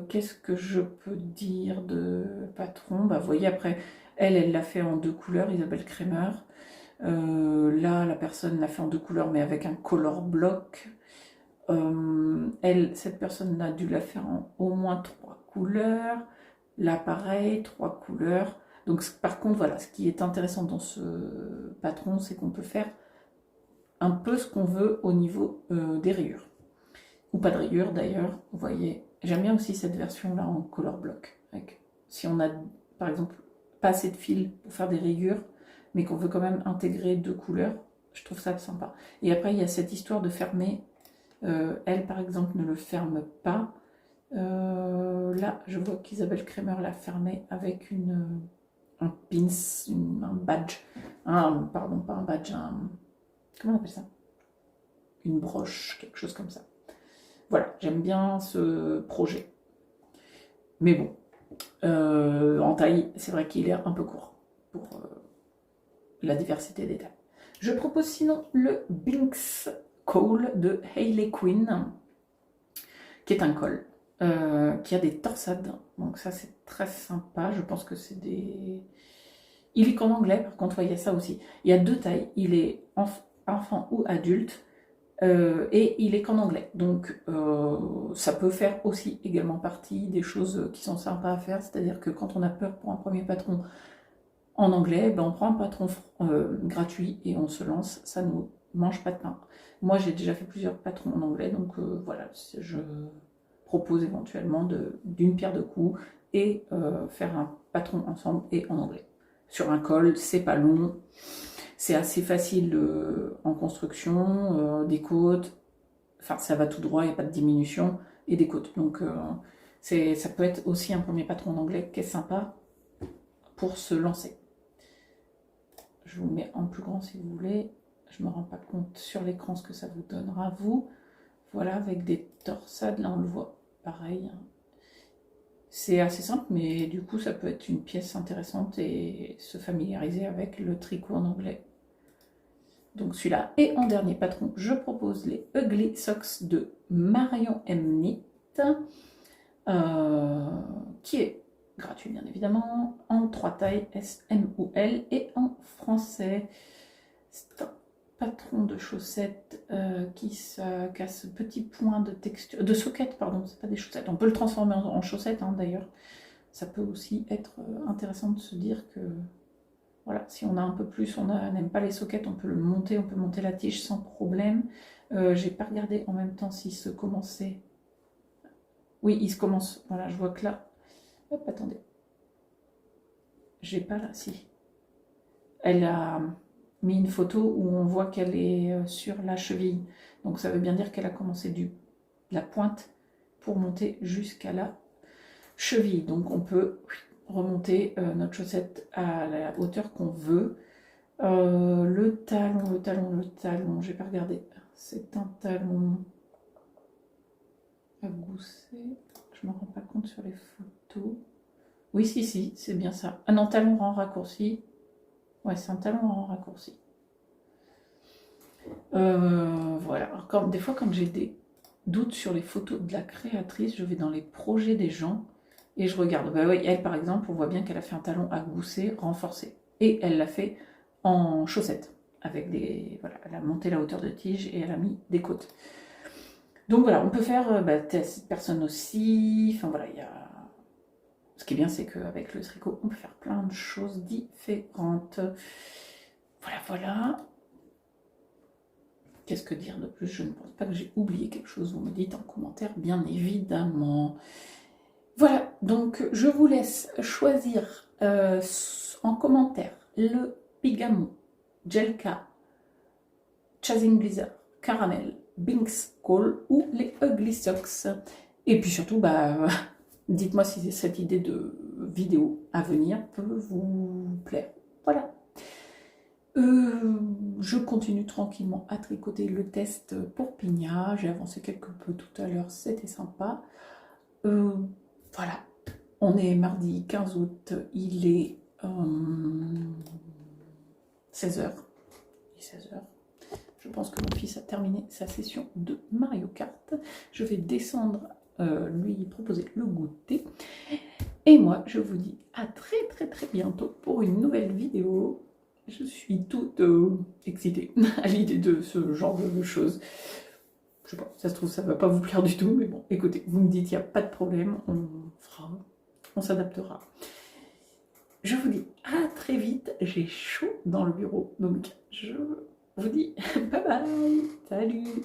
Qu'est-ce que je peux dire de patron? Bah, vous voyez, après, elle l'a fait en 2 couleurs, Isabelle Kremer. Là, la personne l'a fait en 2 couleurs, mais avec un color block. Cette personne a dû la faire en au moins 3 couleurs. Là, pareil, 3 couleurs. Donc, par contre, voilà, ce qui est intéressant dans ce patron, c'est qu'on peut faire un peu ce qu'on veut au niveau des rayures. Ou pas de rayures, d'ailleurs, vous voyez. J'aime bien aussi cette version-là en color block. Si on a, par exemple, pas assez de fil pour faire des rayures, mais qu'on veut quand même intégrer 2 couleurs, je trouve ça sympa. Et après, il y a cette histoire de fermer. Elle, par exemple, ne le ferme pas. Là, je vois qu'Isabelle Kremer l'a fermé avec un pins, un badge. Pardon, pas un badge, comment on appelle ça? Une broche, quelque chose comme ça. Voilà, j'aime bien ce projet. Mais bon, en taille, c'est vrai qu'il est un peu court pour la diversité des tailles. Je propose sinon le Binks Cole de Hayley Quinn, qui est un col, qui a des torsades. Donc ça, c'est très sympa. Je pense que c'est des... Il est qu'en anglais, par contre, il y a ça aussi. Il y a 2 tailles. Il est enfant ou adulte. Et il est qu'en anglais. Donc ça peut faire aussi également partie des choses qui sont sympas à faire. C'est-à-dire que quand on a peur pour un premier patron en anglais, ben on prend un patron gratuit et on se lance. Ça ne nous mange pas de pain. Moi, j'ai déjà fait plusieurs patrons en anglais. Donc voilà, je propose éventuellement d'une pierre deux coups et faire un patron ensemble et en anglais. Sur un col, c'est pas long. C'est assez facile en construction, des côtes, enfin ça va tout droit, il n'y a pas de diminution, et des côtes. Donc ça peut être aussi un premier patron en anglais qui est sympa pour se lancer. Je vous le mets en plus grand si vous voulez. Je ne me rends pas compte sur l'écran ce que ça vous donnera vous. Voilà, avec des torsades, là on le voit pareil. C'est assez simple, mais du coup ça peut être une pièce intéressante et se familiariser avec le tricot en anglais. Donc celui-là. Et en dernier patron, je propose les Ugly Socks de Marion M. Knit, qui est gratuit bien évidemment, en 3 tailles, S, M ou L, et en français. C'est un patron de chaussettes qui a ce petit point de texture, de soquette, pardon, c'est pas des chaussettes. On peut le transformer en chaussettes d'ailleurs. Ça peut aussi être intéressant de se dire que voilà, si on a un peu plus, on n'aime pas les soquettes, on peut le monter, on peut monter la tige sans problème. J'ai pas regardé en même temps s'il se commençait. Oui, il se commence. Voilà, je vois que là. Hop, attendez. J'ai pas là, si. Elle a mis une photo où on voit qu'elle est sur la cheville. Donc ça veut bien dire qu'elle a commencé de la pointe pour monter jusqu'à la cheville. Donc on peut remonter notre chaussette à la hauteur qu'on veut. Le talon, j'ai pas regardé. C'est un talon à gousset. Je me rends pas compte sur les photos. Oui, si, c'est bien ça. Ah non, talon rang raccourci. Ouais, c'est un talon rang raccourci. Voilà. Alors, des fois, quand j'ai des doutes sur les photos de la créatrice, je vais dans les projets des gens et je regarde. Bah oui, elle, par exemple, on voit bien qu'elle a fait un talon à gousset renforcé. Et elle l'a fait en chaussettes. Avec des. Voilà, elle a monté la hauteur de tige et elle a mis des côtes. Donc voilà, on peut faire cette personne aussi. Enfin voilà, il y a. Ce qui est bien, c'est qu'avec le tricot, on peut faire plein de choses différentes. Voilà. Qu'est-ce que dire de plus? Je ne pense pas que j'ai oublié quelque chose. Vous me dites en commentaire, bien évidemment. Voilà, donc je vous laisse choisir en commentaire le Pigamon, Jelka, Chasing Blizzard, Caramel, Binks Cole ou les Ugly Socks. Et puis surtout, dites-moi si cette idée de vidéo à venir peut vous plaire. Voilà. Je continue tranquillement à tricoter le test pour Pigna. J'ai avancé quelque peu tout à l'heure, c'était sympa. Voilà. On est mardi 15 août, il est 16h. Je pense que mon fils a terminé sa session de Mario Kart. Je vais descendre lui proposer le goûter. Et moi, je vous dis à très bientôt pour une nouvelle vidéo. Je suis toute excitée à l'idée de ce genre de choses. Je sais pas, ça se trouve, ça va pas vous plaire du tout, mais bon, écoutez, vous me dites, il n'y a pas de problème, on s'adaptera. Je vous dis à très vite, j'ai chaud dans le bureau, donc je vous dis bye bye, salut.